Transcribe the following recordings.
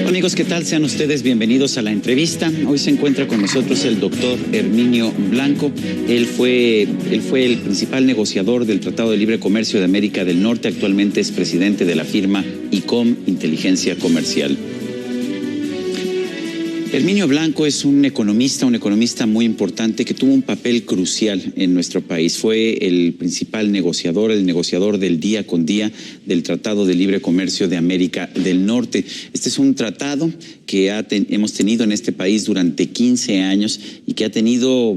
Amigos, ¿qué tal? Sean ustedes bienvenidos a la entrevista. Hoy se encuentra con nosotros el doctor Herminio Blanco. Él fue el principal negociador del Tratado de Libre Comercio de América del Norte. Actualmente es presidente de la firma ICOM Inteligencia Comercial. Herminio Blanco es un economista muy importante que tuvo un papel crucial en nuestro país. Fue el principal negociador, el negociador del día con día del Tratado de Libre Comercio de América del Norte. Este es un tratado que hemos tenido en este país durante 15 años y que ha tenido,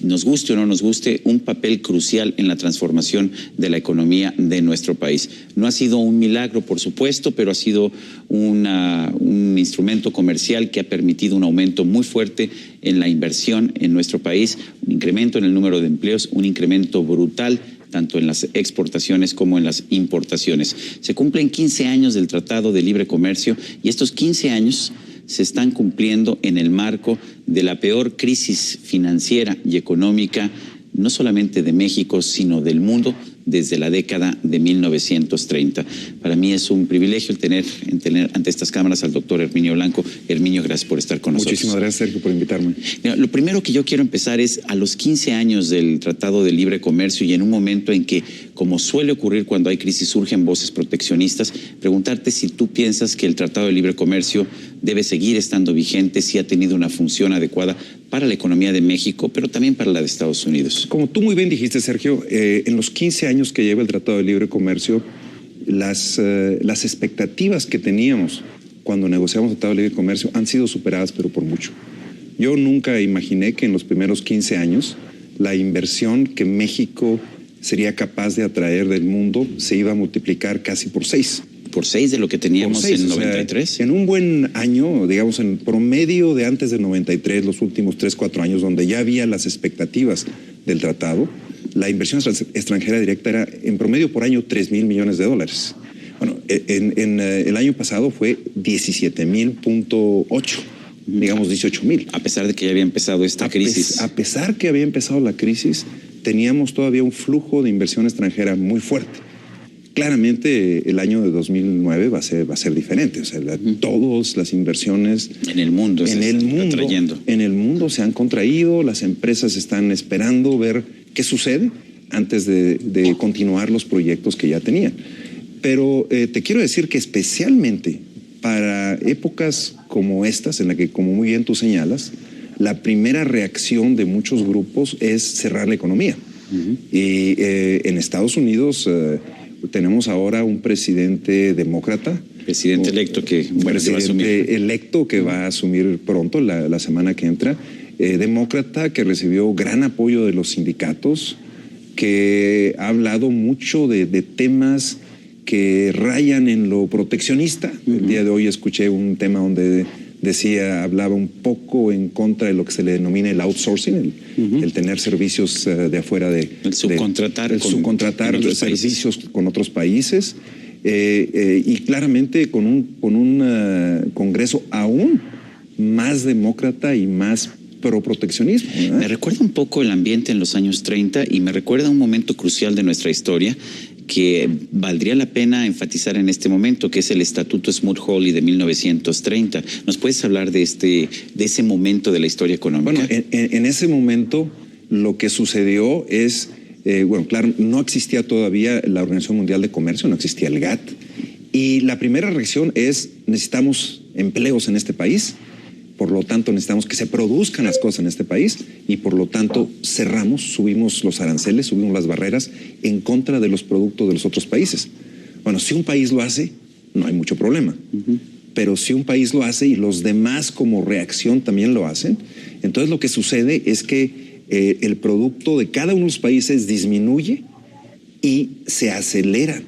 nos guste o no nos guste, un papel crucial en la transformación de la economía de nuestro país. No ha sido un milagro, por supuesto, pero ha sido un instrumento comercial que ha permitido un aumento muy fuerte en la inversión en nuestro país, un incremento en el número de empleos, un incremento brutal tanto en las exportaciones como en las importaciones. Se cumplen 15 años del Tratado de Libre Comercio y estos 15 años se están cumpliendo en el marco de la peor crisis financiera y económica, no solamente de México, sino del mundo, desde la década de 1930. Para mí es un privilegio tener ante estas cámaras al doctor Herminio Blanco. Herminio, gracias por estar con nosotros. Muchísimas gracias, Sergio, por invitarme. Mira, lo primero que yo quiero empezar es a los 15 años del Tratado de Libre Comercio y en un momento en que, como suele ocurrir cuando hay crisis, surgen voces proteccionistas, preguntarte si tú piensas que el Tratado de Libre Comercio debe seguir estando vigente, si ha tenido una función adecuada para la economía de México, pero también para la de Estados Unidos. Como tú muy bien dijiste, Sergio, en los 15 años que lleva el Tratado de Libre Comercio, las expectativas que teníamos cuando negociamos el Tratado de Libre Comercio han sido superadas, pero por mucho. Yo nunca imaginé que en los primeros 15 años la inversión que México sería capaz de atraer del mundo se iba a multiplicar casi por 6. Por 6 de lo que teníamos en 93. O sea, en un buen año, digamos, en promedio de antes del 93, los últimos 3, 4 años, donde ya había las expectativas del tratado, la inversión extranjera directa era en promedio por año $3,000 millones. Bueno, en el año pasado fue 17,000.8, digamos 18,000. A pesar de que ya había empezado esta crisis. A pesar que había empezado la crisis, teníamos todavía un flujo de inversión extranjera muy fuerte. Claramente el año de 2009 va a ser diferente. O sea, todas las inversiones en el mundo se han contraído, las empresas están esperando ver qué sucede antes de continuar los proyectos que ya tenían. Pero te quiero decir que especialmente para épocas como estas, en la que, como muy bien tú señalas, la primera reacción de muchos grupos es cerrar la economía. Y en Estados Unidos tenemos ahora un presidente demócrata. Presidente electo que va a asumir pronto, la semana que entra. Demócrata que recibió gran apoyo de los sindicatos, que ha hablado mucho de temas que rayan en lo proteccionista. El día de hoy escuché un tema donde hablaba un poco en contra de lo que se le denomina el outsourcing, el tener servicios de afuera el subcontratar servicios con otros países, y claramente con un Congreso aún más demócrata y más pro-proteccionismo. Me recuerda un poco el ambiente en los años 30 y me recuerda un momento crucial de nuestra historia que valdría la pena enfatizar en este momento, que es el Estatuto Smoot-Hawley de 1930. ¿Nos puedes hablar de ese momento de la historia económica? Bueno, en ese momento lo que sucedió es, claro, no existía todavía la Organización Mundial de Comercio, no existía el GATT, y la primera reacción es: necesitamos empleos en este país, por lo tanto necesitamos que se produzcan las cosas en este país y por lo tanto subimos los aranceles, subimos las barreras en contra de los productos de los otros países. Bueno, si un país lo hace, no hay mucho problema. Pero si un país lo hace y los demás como reacción también lo hacen, entonces lo que sucede es que el producto de cada uno de los países disminuye y se acelera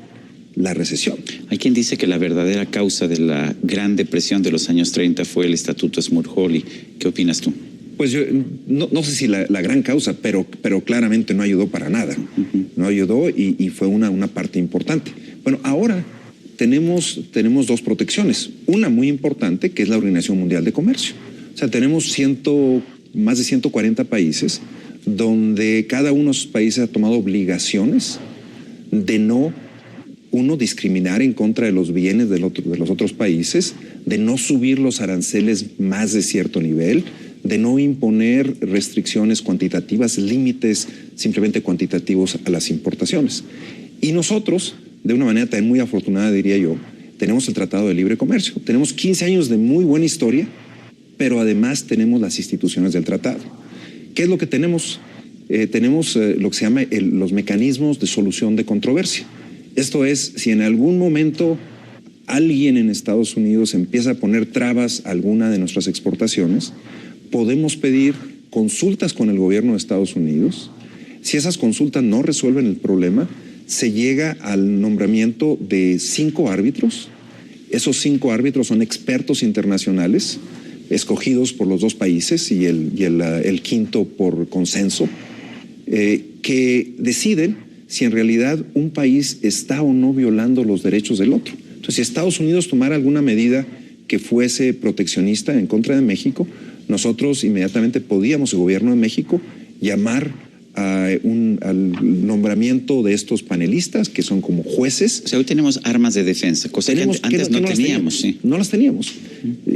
la recesión. Hay quien dice que la verdadera causa de la Gran Depresión de los años 30 fue el Estatuto Smoot-Hawley. ¿Qué opinas tú? Pues yo no sé si la gran causa, pero claramente no ayudó para nada. No ayudó y fue una parte importante. Bueno, ahora tenemos dos protecciones. Una muy importante, que es la Organización Mundial de Comercio. O sea, tenemos más de 140 países donde cada uno de esos países ha tomado obligaciones de no uno, discriminar en contra de los bienes de los otros países, de no subir los aranceles más de cierto nivel, de no imponer restricciones cuantitativas, límites simplemente cuantitativos a las importaciones. Y nosotros, de una manera también muy afortunada, diría yo, tenemos el Tratado de Libre Comercio. Tenemos 15 años de muy buena historia, pero además tenemos las instituciones del tratado. ¿Qué es lo que tenemos? Tenemos lo que se llama los mecanismos de solución de controversia. Esto es, si en algún momento alguien en Estados Unidos empieza a poner trabas a alguna de nuestras exportaciones, podemos pedir consultas con el gobierno de Estados Unidos. Si esas consultas no resuelven el problema, se llega al nombramiento de 5 árbitros. Esos 5 árbitros son expertos internacionales, escogidos por los 2 países y el quinto por consenso, que deciden si en realidad un país está o no violando los derechos del otro. Entonces, si Estados Unidos tomara alguna medida que fuese proteccionista en contra de México, nosotros inmediatamente podíamos, el gobierno de México, llamar al nombramiento de estos panelistas, que son como jueces. O sea, hoy tenemos armas de defensa, cosa que antes no teníamos. Sí. No las teníamos.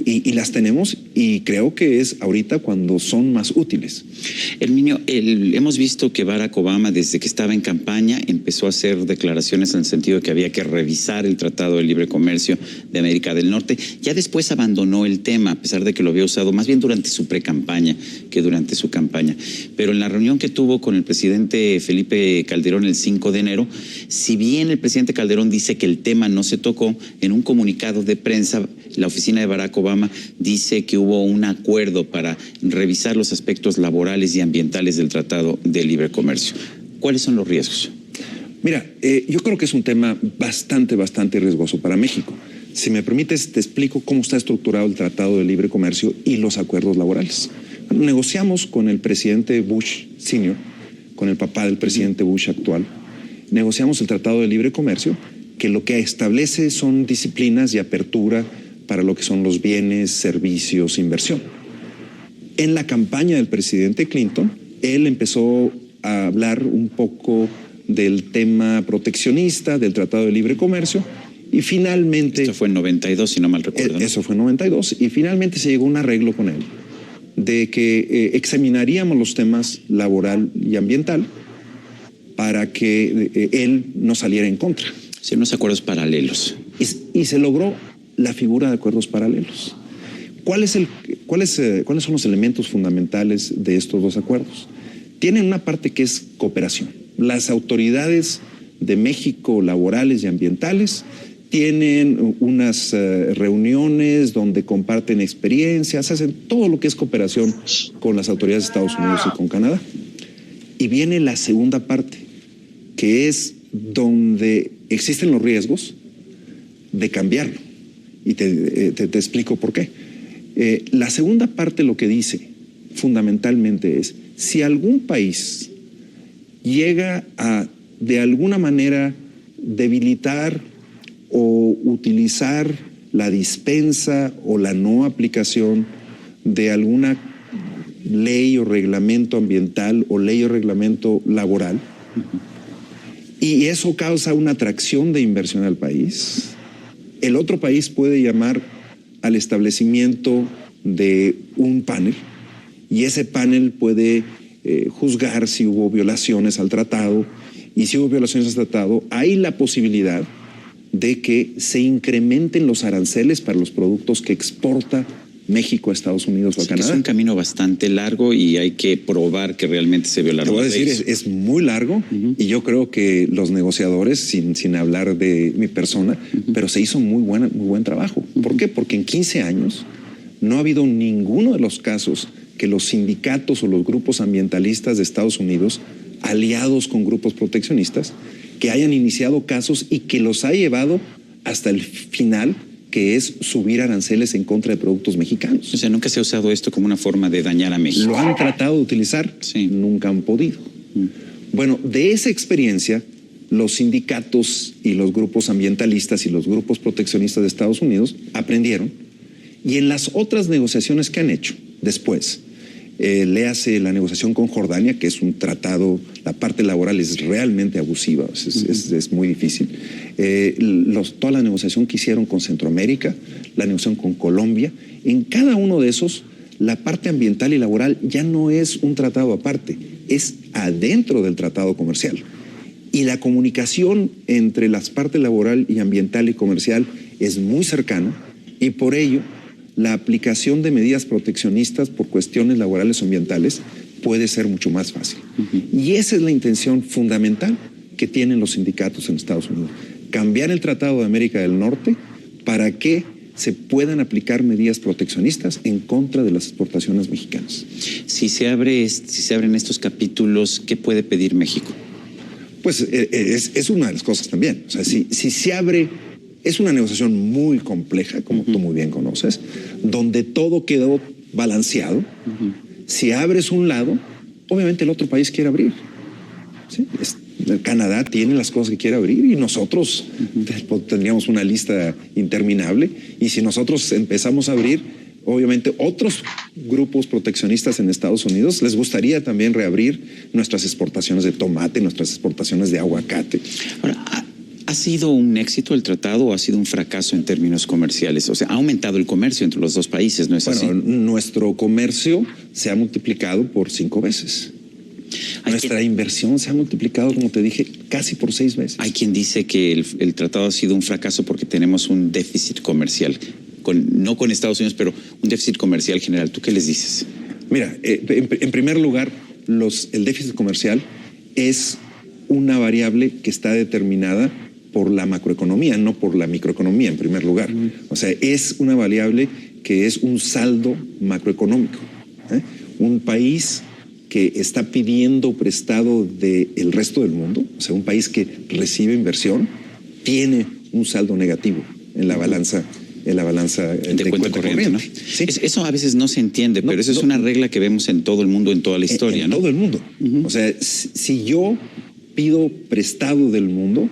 Y las tenemos, y creo que es ahorita cuando son más útiles. Herminio, hemos visto que Barack Obama, desde que estaba en campaña, empezó a hacer declaraciones en el sentido de que había que revisar el Tratado de Libre Comercio de América del Norte. Ya después abandonó el tema, a pesar de que lo había usado más bien durante su precampaña que durante su campaña. Pero en la reunión que tuvo con el presidente Felipe Calderón el 5 de enero, si bien el presidente Calderón dice que el tema no se tocó, en un comunicado de prensa, la oficina de Barack Obama dice que hubo un acuerdo para revisar los aspectos laborales y ambientales del Tratado de Libre Comercio. ¿Cuáles son los riesgos? Mira, yo creo que es un tema bastante riesgoso para México. Si me permites, te explico cómo está estructurado el Tratado de Libre Comercio y los acuerdos laborales. Negociamos con el presidente Bush Sr., con el papá del presidente Bush actual, negociamos el Tratado de Libre Comercio, que lo que establece son disciplinas y apertura para lo que son los bienes, servicios, inversión. En la campaña del presidente Clinton, él empezó a hablar un poco del tema proteccionista, del Tratado de Libre Comercio, y finalmente... Esto fue en 92, si no mal recuerdo, ¿no? Eso fue en 92, y finalmente se llegó a un arreglo con él, de que examinaríamos los temas laboral y ambiental para que él no saliera en contra. Sí, unos acuerdos paralelos. Y se logró la figura de acuerdos paralelos. ¿Cuáles son los elementos fundamentales de estos 2 acuerdos? Tienen una parte que es cooperación. Las autoridades de México, laborales y ambientales, tienen unas reuniones donde comparten experiencias, hacen todo lo que es cooperación con las autoridades de Estados Unidos y con Canadá. Y viene la segunda parte, que es donde existen los riesgos de cambiarlo. Y te explico por qué. La segunda parte lo que dice fundamentalmente es, si algún país llega a, de alguna manera, debilitar o utilizar la dispensa o la no aplicación de alguna ley o reglamento ambiental o ley o reglamento laboral, y eso causa una atracción de inversión al país, el otro país puede llamar al establecimiento de un panel, y ese panel puede juzgar si hubo violaciones al tratado, y si hubo violaciones al tratado, hay la posibilidad de que se incrementen los aranceles para los productos que exporta México a Estados Unidos o a Canadá. Es un camino bastante largo y hay que probar que realmente se violaron las leyes. Es muy largo, y yo creo que los negociadores, sin hablar de mi persona, pero se hizo muy buen trabajo. ¿Por qué? Porque en 15 años no ha habido ninguno de los casos que los sindicatos o los grupos ambientalistas de Estados Unidos, aliados con grupos proteccionistas, que hayan iniciado casos y que los ha llevado hasta el final, que es subir aranceles en contra de productos mexicanos. O sea, nunca se ha usado esto como una forma de dañar a México. Lo han tratado de utilizar, sí. Nunca han podido. Bueno, de esa experiencia, los sindicatos y los grupos ambientalistas y los grupos proteccionistas de Estados Unidos aprendieron, y en las otras negociaciones que han hecho después, léase la negociación con Jordania, que es un tratado, la parte laboral es realmente abusiva, es muy difícil. Toda la negociación que hicieron con Centroamérica, la negociación con Colombia, en cada uno de esos, la parte ambiental y laboral ya no es un tratado aparte, es adentro del tratado comercial. Y la comunicación entre las partes laboral y ambiental y comercial es muy cercana, y por ello la aplicación de medidas proteccionistas por cuestiones laborales o ambientales puede ser mucho más fácil. Y esa es la intención fundamental que tienen los sindicatos en Estados Unidos. Cambiar el Tratado de América del Norte para que se puedan aplicar medidas proteccionistas en contra de las exportaciones mexicanas. Si se abren estos capítulos, ¿qué puede pedir México? Pues es una de las cosas también. O sea, si se abre, es una negociación muy compleja, como tú muy bien conoces, donde todo quedó balanceado. Si abres un lado, obviamente el otro país quiere abrir. ¿Sí? Canadá tiene las cosas que quiere abrir y nosotros tendríamos una lista interminable. Y si nosotros empezamos a abrir, obviamente otros grupos proteccionistas en Estados Unidos les gustaría también reabrir nuestras exportaciones de tomate, nuestras exportaciones de aguacate. Ahora, ¿ha sido un éxito el tratado o ha sido un fracaso en términos comerciales? O sea, ha aumentado el comercio entre los dos países, ¿no es así? Bueno, nuestro comercio se ha multiplicado por 5 veces. Nuestra inversión se ha multiplicado, como te dije, casi por 6 veces. Hay quien dice que el tratado ha sido un fracaso porque tenemos un déficit comercial, no con Estados Unidos, pero un déficit comercial general. ¿Tú qué les dices? Mira, en primer lugar, el déficit comercial es una variable que está determinada por la macroeconomía, no por la microeconomía, en primer lugar. O sea, es una variable que es un saldo macroeconómico. Un país que está pidiendo prestado del resto del mundo, o sea, un país que recibe inversión, tiene un saldo negativo en la balanza de cuenta corriente, ¿no? ¿Sí? Eso a veces no se entiende, pero eso es una regla que vemos en todo el mundo, en toda la historia, ¿no? En todo el mundo. O sea, si yo pido prestado del mundo,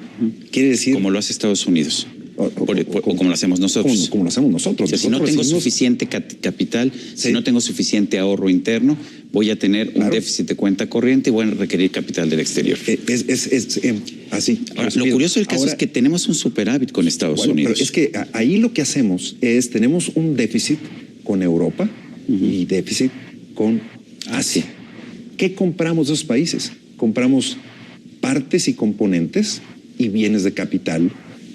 quiere decir... Como lo hace Estados Unidos. O como lo hacemos nosotros. Como lo hacemos nosotros. O sea, si no tengo suficiente capital, si no tengo suficiente ahorro interno, voy a tener un déficit de cuenta corriente y voy a requerir capital del exterior. Así. Ahora, lo curioso del caso es que tenemos un superávit con Estados Unidos. Pero es que ahí lo que hacemos es, tenemos un déficit con Europa y déficit con Asia. ¿Qué compramos de esos países? Compramos partes y componentes y bienes de capital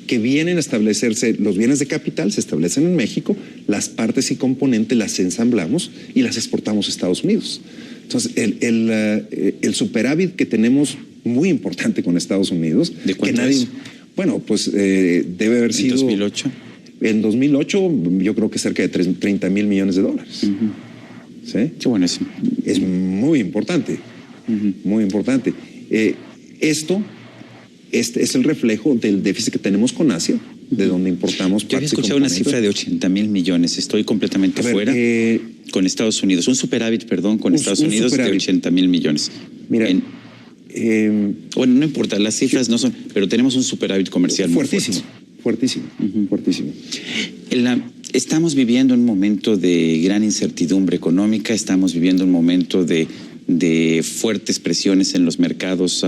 que vienen a establecerse. Los bienes de capital se establecen en México, las partes y componentes las ensamblamos y las exportamos a Estados Unidos. Entonces, el superávit que tenemos muy importante con Estados Unidos. ¿De cuánto es? Bueno, pues debe haber sido... ¿En 2008? En 2008 yo creo que cerca de 30 mil millones de dólares. ¿Sí? Qué bueno eso. Es muy importante, muy importante. Esto es el reflejo del déficit que tenemos con Asia, de donde importamos. Yo había escuchado una cifra de 80 mil millones. Estoy completamente fuera. Con Estados Unidos. Un superávit, perdón, con Estados Unidos de 80 mil millones. Mira, bueno, no importa, las cifras no son, pero tenemos un superávit comercial fuertísimo, fuertísimo. Estamos viviendo un momento de gran incertidumbre económica, estamos viviendo un momento de fuertes presiones en los mercados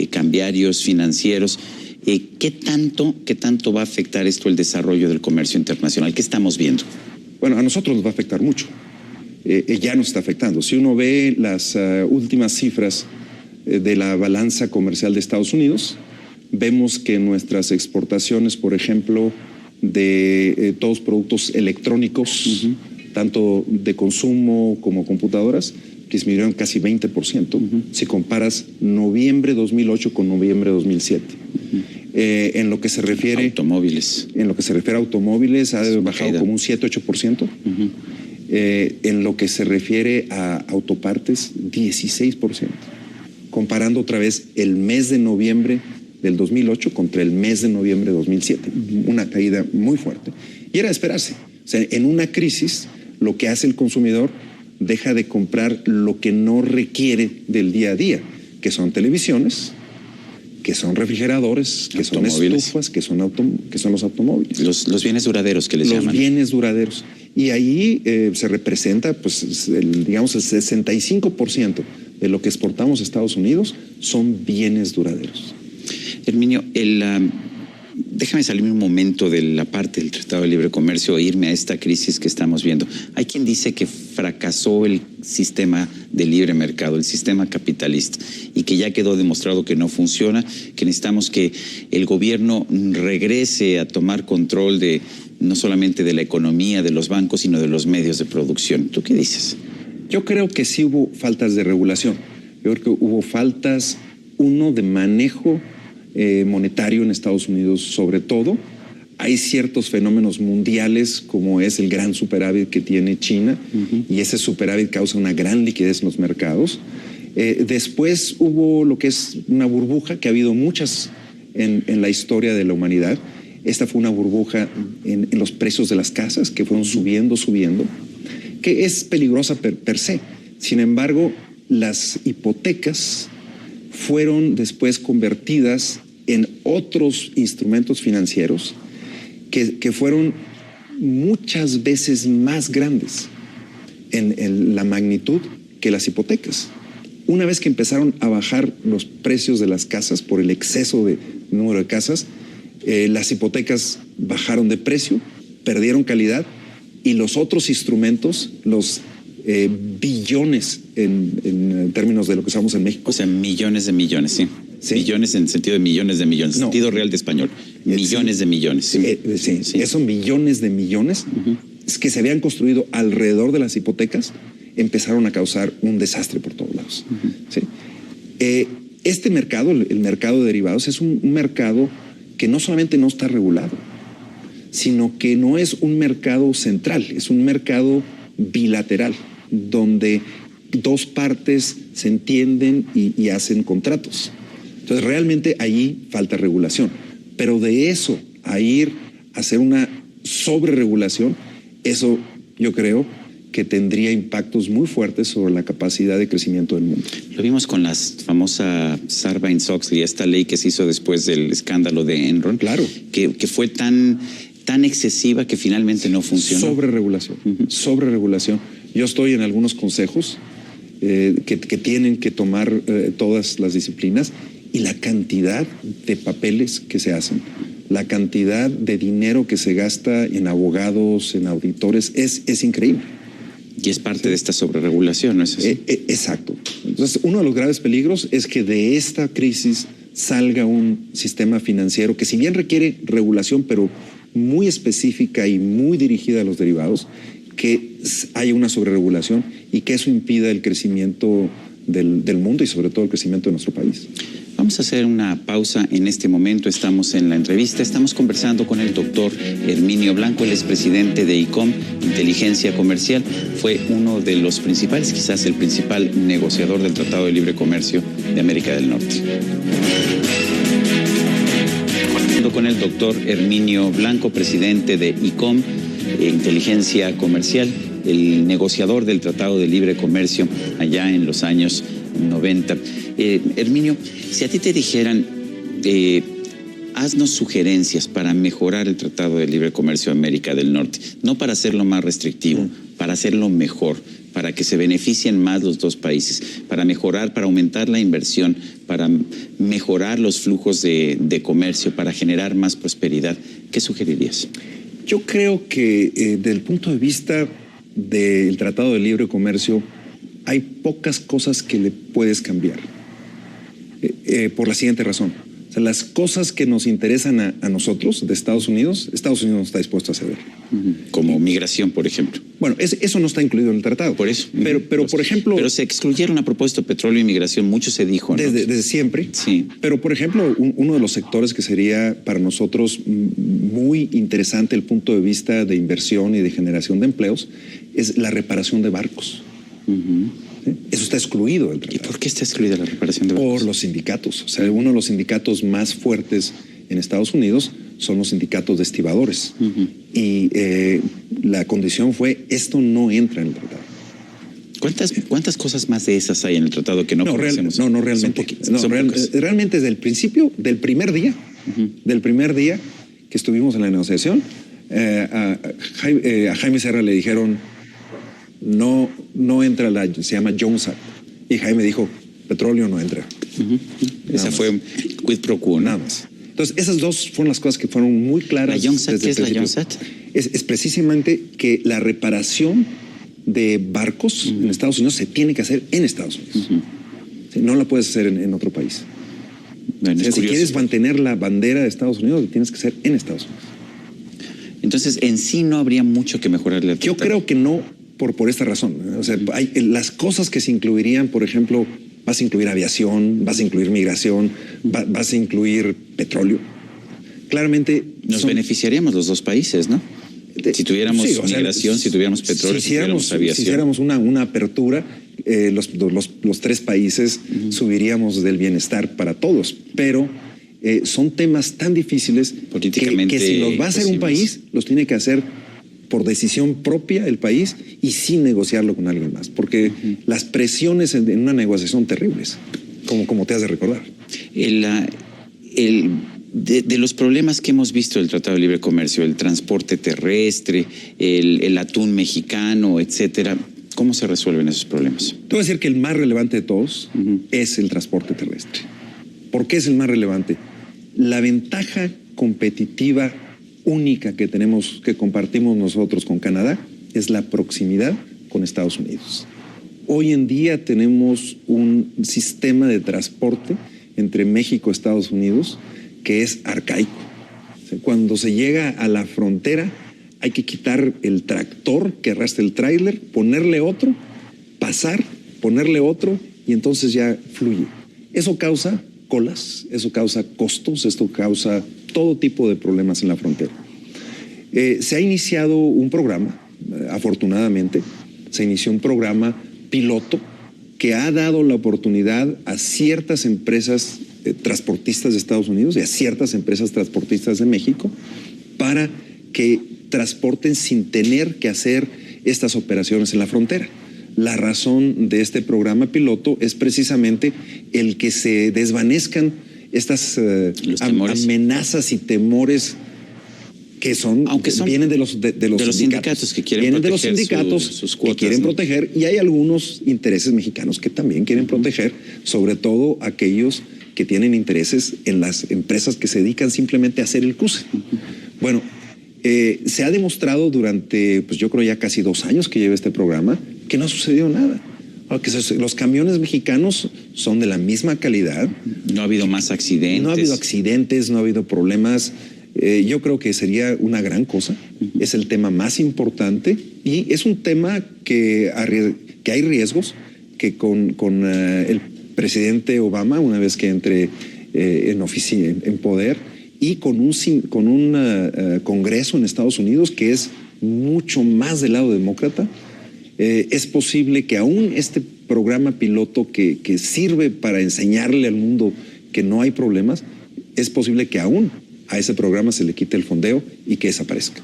cambiarios, financieros. ¿Qué tanto va a afectar esto el desarrollo del comercio internacional? ¿Qué estamos viendo? Bueno, a nosotros nos va a afectar mucho. Ya nos está afectando. Si uno ve las últimas cifras de la balanza comercial de Estados Unidos, vemos que nuestras exportaciones, por ejemplo, de todos productos electrónicos, tanto de consumo como computadoras, disminuyeron casi 20%. Si comparas noviembre 2008 con noviembre 2007. En lo que se refiere... Automóviles. En lo que se refiere a automóviles, ha bajado como un 7-8%. En lo que se refiere a autopartes, 16%. Comparando otra vez el mes de noviembre del 2008 contra el mes de noviembre de 2007. Una caída muy fuerte. Y era de esperarse. O sea, en una crisis, lo que hace el consumidor deja de comprar lo que no requiere del día a día, que son televisiones, que son refrigeradores, que son estufas, que son los automóviles. Los bienes duraderos que les llaman. Los bienes duraderos. Y ahí se representa, pues, digamos, el 65% de lo que exportamos a Estados Unidos son bienes duraderos. Herminio, déjame salirme un momento de la parte del Tratado de Libre Comercio e irme a esta crisis que estamos viendo. Hay quien dice que fracasó el sistema de libre mercado, el sistema capitalista, y que ya quedó demostrado que no funciona, que necesitamos que el gobierno regrese a tomar control de no solamente de la economía, de los bancos, sino de los medios de producción. ¿Tú qué dices? Yo creo que sí hubo faltas de regulación. Yo creo que hubo faltas, de manejo monetario en Estados Unidos sobre todo. Hay ciertos fenómenos mundiales como es el gran superávit que tiene China, y ese superávit causa una gran liquidez en los mercados. Después hubo lo que es una burbuja, que ha habido muchas en la historia de la humanidad. Esta fue una burbuja en los precios de las casas que fueron subiendo, que es peligrosa per se. Sin embargo, las hipotecas fueron después convertidas en otros instrumentos financieros que fueron muchas veces más grandes en la magnitud que las hipotecas. Una vez que empezaron a bajar los precios de las casas por el exceso de número de casas, las hipotecas bajaron de precio, perdieron calidad, y los otros instrumentos, los billones en términos de lo que usamos en México. O sea, millones de millones, sí. Sí. Billones en el sentido de millones de millones, no. Sentido real de español. Millones de millones. Sí. Esos millones de millones que se habían construido alrededor de las hipotecas empezaron a causar un desastre por todos lados. ¿Sí? Este mercado, el mercado de derivados, es un mercado que no solamente no está regulado, sino que no es un mercado central, es un mercado bilateral, donde dos partes se entienden y hacen contratos. Entonces, realmente ahí falta regulación. Pero de eso a ir a hacer una sobreregulación, eso yo creo que tendría impactos muy fuertes sobre la capacidad de crecimiento del mundo. Lo vimos con la famosa Sarbanes-Oxley, esta ley que se hizo después del escándalo de Enron. Claro. Que fue tan excesiva que finalmente no funcionó. Sobreregulación. Yo estoy en algunos consejos que tienen que tomar todas las disciplinas, y la cantidad de papeles que se hacen, la cantidad de dinero que se gasta en abogados, en auditores, es increíble. Y es parte de esta sobreregulación, ¿no es así? Exacto. Entonces, uno de los graves peligros es que de esta crisis salga un sistema financiero que, si bien requiere regulación, pero muy específica y muy dirigida a los derivados, que haya una sobreregulación y que eso impida el crecimiento del mundo y sobre todo el crecimiento de nuestro país. Vamos a hacer una pausa en este momento. Estamos en la entrevista. Estamos conversando con el doctor Herminio Blanco. Él es presidente de ICOM, Inteligencia Comercial. Fue uno de los principales, quizás el principal negociador del Tratado de Libre Comercio de América del Norte. Con el doctor Herminio Blanco, presidente de ICOM, Inteligencia Comercial, el negociador del Tratado de Libre Comercio allá en los años 90. Herminio, si a ti te dijeran, haznos sugerencias para mejorar el Tratado de Libre Comercio de América del Norte, no para hacerlo más restrictivo, para hacerlo mejor, para que se beneficien más los dos países, para mejorar, para aumentar la inversión, para mejorar los flujos de comercio, para generar más prosperidad, ¿qué sugerirías? Yo creo que desde el punto de vista del Tratado de Libre Comercio hay pocas cosas que le puedes cambiar, por la siguiente razón. O sea, las cosas que nos interesan a nosotros de Estados Unidos no está dispuesto a ceder. Como migración, por ejemplo. Bueno, eso no está incluido en el tratado. Por eso. Pero por ejemplo... Pero se excluyeron a propósito de petróleo y migración, mucho se dijo, ¿no? Desde siempre. Sí. Pero, por ejemplo, uno de los sectores que sería para nosotros muy interesante el punto de vista de inversión y de generación de empleos es la reparación de barcos. ¿Sí? Eso está excluido del tratado. ¿Y por qué está excluida la reparación de barcos? Por los sindicatos. O sea, uno de los sindicatos más fuertes en Estados Unidos son los sindicatos de estibadores. Y la condición fue, esto no entra en el tratado. ¿Cuántas cosas más de esas hay en el tratado que no conocemos? Realmente. Realmente desde el principio, del primer día que estuvimos en la negociación, a Jaime Serra le dijeron, no entra se llama Jones Act. Y Jaime dijo, petróleo no entra. Esa fue quid pro quo, nada más. Entonces, esas dos fueron las cosas que fueron muy claras. ¿La Jones Act qué es la Jones Act? Es precisamente que la reparación de barcos en Estados Unidos se tiene que hacer en Estados Unidos. No la puedes hacer en otro país. Bueno, si quieres mantener la bandera de Estados Unidos, lo tienes que hacer en Estados Unidos. Entonces, en sí no habría mucho que mejorarle al tratado. Yo creo que no por esta razón. O sea, hay las cosas que se incluirían, por ejemplo, vas a incluir aviación, vas a incluir migración, vas a incluir petróleo. Claramente nos beneficiaríamos los dos países, ¿no? Si tuviéramos migración, si tuviéramos petróleo, si tuviéramos aviación. Si hiciéramos una apertura, los tres países subiríamos del bienestar para todos. Pero son temas tan difíciles que si los va a hacer un país, los tiene que hacer por decisión propia el país y sin negociarlo con alguien más. Porque las presiones en una negociación son terribles, como te has de recordar. De los problemas que hemos visto del Tratado de Libre Comercio, el transporte terrestre, el atún mexicano, etcétera, ¿cómo se resuelven esos problemas? Te voy a decir que el más relevante de todos es el transporte terrestre. ¿Por qué es el más relevante? La ventaja competitiva única que compartimos nosotros con Canadá es la proximidad con Estados Unidos. Hoy en día tenemos un sistema de transporte entre México y Estados Unidos que es arcaico. O sea, cuando se llega a la frontera hay que quitar el tractor que arrastra el tráiler, ponerle otro, pasar, ponerle otro y entonces ya fluye. Eso causa colas, eso causa costos, esto causa todo tipo de problemas en la frontera. Se ha iniciado un programa, afortunadamente, se inició un programa piloto que ha dado la oportunidad a ciertas empresas transportistas de Estados Unidos y a ciertas empresas transportistas de México para que transporten sin tener que hacer estas operaciones en la frontera. La razón de este programa piloto es precisamente el que se desvanezcan estas amenazas y temores que vienen de los sindicatos que quieren vienen proteger de los sindicatos sus cuotas, que quieren proteger, y hay algunos intereses mexicanos que también quieren proteger, sobre todo aquellos que tienen intereses en las empresas que se dedican simplemente a hacer el cruce. Bueno, se ha demostrado durante, pues yo creo ya casi 2 años que lleva este programa, que no ha sucedido nada. Aunque los camiones mexicanos son de la misma calidad. No ha habido más accidentes. No ha habido accidentes, no ha habido problemas. Yo creo que sería una gran cosa. Es el tema más importante y es un tema que hay riesgos que con el presidente Obama, una vez que entre en poder, y con un Congreso en Estados Unidos que es mucho más del lado demócrata, es posible que aún este programa piloto que sirve para enseñarle al mundo que no hay problemas, es posible que aún a ese programa se le quite el fondeo y que desaparezca.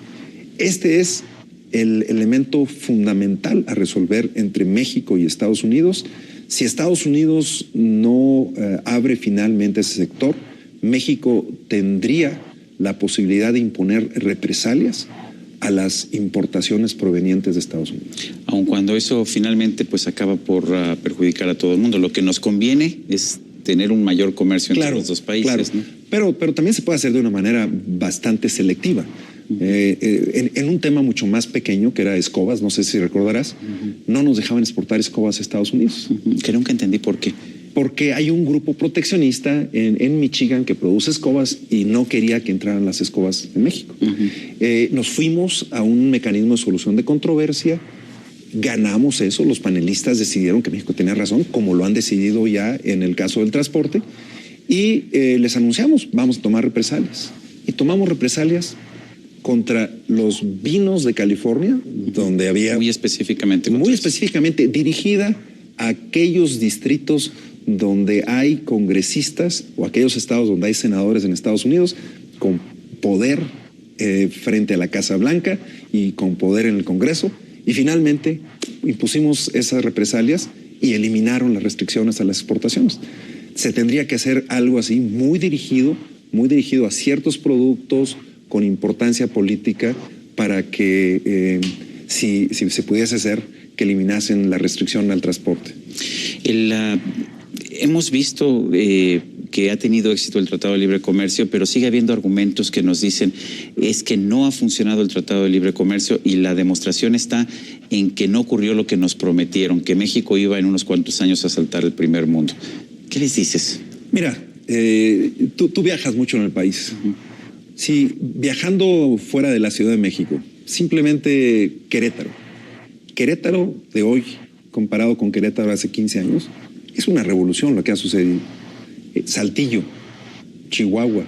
Este es el elemento fundamental a resolver entre México y Estados Unidos. Si Estados Unidos no abre finalmente ese sector, México tendría la posibilidad de imponer represalias a las importaciones provenientes de Estados Unidos. Aun cuando eso finalmente pues acaba por perjudicar a todo el mundo, lo que nos conviene es tener un mayor comercio entre los dos países. Claro. ¿No? Pero también se puede hacer de una manera bastante selectiva. En un tema mucho más pequeño, que era escobas, no sé si recordarás, no nos dejaban exportar escobas a Estados Unidos. Que nunca entendí por qué. Porque hay un grupo proteccionista en Michigan que produce escobas y no quería que entraran las escobas en México. Nos fuimos a un mecanismo de solución de controversia, ganamos eso, los panelistas decidieron que México tenía razón, como lo han decidido ya en el caso del transporte, y les anunciamos, vamos a tomar represalias. Y tomamos represalias contra los vinos de California, donde había... Muy específicamente dirigida a aquellos distritos donde hay congresistas o aquellos estados donde hay senadores en Estados Unidos con poder frente a la Casa Blanca y con poder en el Congreso, Y finalmente impusimos esas represalias y eliminaron las restricciones a las exportaciones. Se tendría que hacer algo así muy dirigido a ciertos productos con importancia política para que si se pudiese hacer, que eliminasen la restricción al transporte. Hemos visto que ha tenido éxito el Tratado de Libre Comercio, pero sigue habiendo argumentos que nos dicen es que no ha funcionado el Tratado de Libre Comercio y la demostración está en que no ocurrió lo que nos prometieron, que México iba en unos cuantos años a saltar el primer mundo. ¿Qué les dices? Mira, tú viajas mucho en el país. Si viajando fuera de la Ciudad de México, simplemente Querétaro de hoy, comparado con Querétaro hace 15 años, es una revolución lo que ha sucedido. Saltillo, Chihuahua,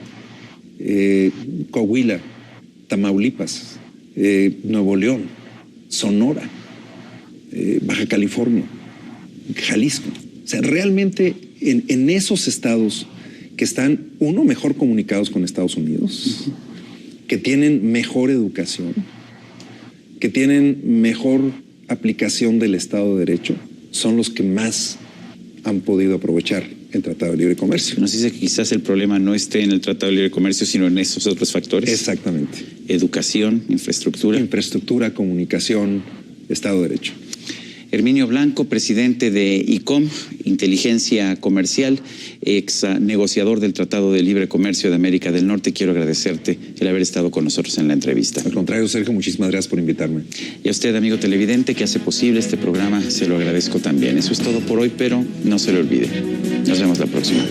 Coahuila, Tamaulipas, Nuevo León, Sonora, Baja California, Jalisco. O sea, realmente en esos estados que están, uno, mejor comunicados con Estados Unidos, que tienen mejor educación, que tienen mejor aplicación del Estado de Derecho, son los que más han podido aprovechar el Tratado de Libre Comercio. Nos dice que quizás el problema no esté en el Tratado de Libre Comercio, sino en esos otros factores. Exactamente. Educación, infraestructura. Infraestructura, comunicación, Estado de Derecho. Herminio Blanco, presidente de ICOM, Inteligencia Comercial, ex negociador del Tratado de Libre Comercio de América del Norte. Quiero agradecerte el haber estado con nosotros en la entrevista. Al contrario, Sergio, muchísimas gracias por invitarme. Y a usted, amigo televidente, que hace posible este programa, se lo agradezco también. Eso es todo por hoy, pero no se lo olvide. Nos vemos la próxima.